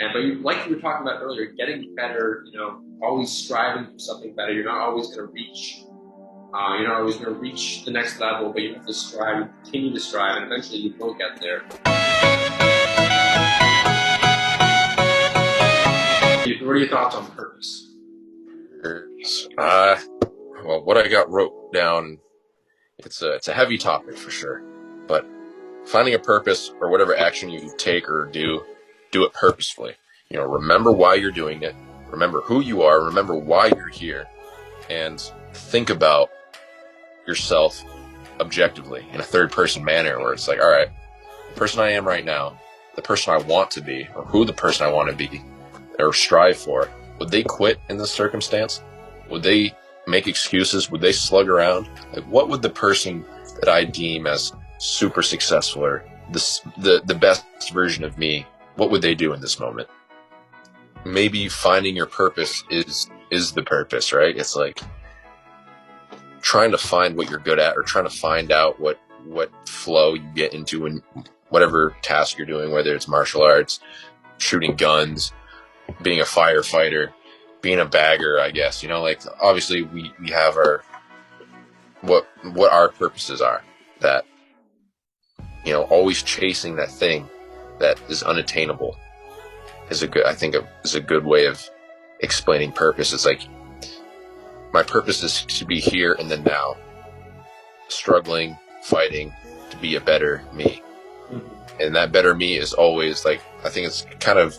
And but you, like you were talking about earlier, getting better, always striving for something better. You're not always going to reach. You're not always going to reach the next level, but you have to strive, continue to strive, and eventually you will get there. What are your thoughts on purpose? Well, what I got wrote down, it's a heavy topic for sure, but finding a purpose or whatever action you take or do it purposefully. Remember why you're doing it, remember who you are, remember why you're here, and think about yourself objectively in a third person manner where it's like, all right, the person I am right now, the person I want to be, or who the person I want to be or strive for, would they quit in this circumstance? Would they make excuses? Would they slug around? Like, what would the person that I deem as super successful or the best version of me, what would they do in this moment? Maybe finding your purpose is the purpose, right? It's like trying to find what you're good at, or trying to find out what flow you get into in whatever task you're doing, whether it's martial arts, shooting guns, being a firefighter, being a bagger, I guess. Like, obviously we have our what our purposes are, that always chasing that thing that is unattainable is a good way of explaining purpose. It's like, my purpose is to be here and then now, struggling, fighting to be a better me. And that better me is always, like, I think it's kind of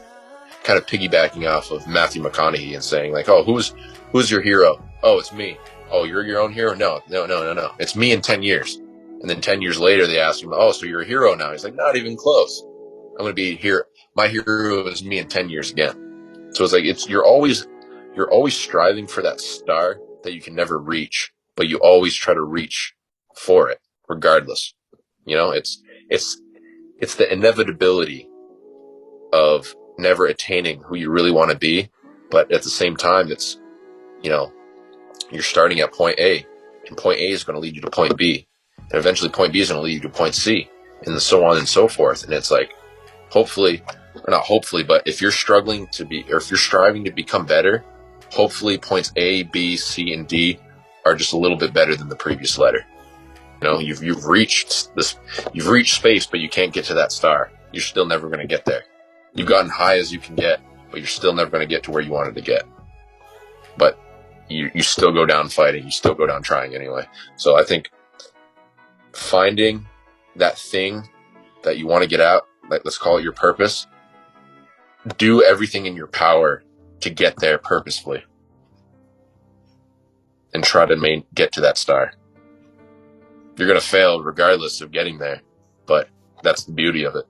piggybacking off of Matthew McConaughey and saying, like, oh, who's your hero? Oh, it's me. Oh, you're your own hero? No. It's me in 10 years. And then 10 years later, they ask him, oh, so you're a hero now? He's like, not even close. I'm going to be here. My hero is me in 10 years again. So it's like, you're always striving for that star that you can never reach, but you always try to reach for it regardless. It's the inevitability of never attaining who you really want to be. But at the same time, it's, you're starting at point A, and point A is going to lead you to point B. And eventually point B is going to lead you to point C, and so on and so forth. And it's like, hopefully, or not hopefully, but if you're struggling to be, or if you're striving to become better, hopefully points A, B, C, and D are just a little bit better than the previous letter. You've reached space, but you can't get to that star. You're still never going to get there. You've gotten high as you can get, but you're still never going to get to where you wanted to get. But you still go down fighting. You still go down trying anyway. So I think finding that thing that you want to get out, like, let's call it your purpose, do everything in your power to get there purposefully and try to get to that star. You're going to fail regardless of getting there, but that's the beauty of it.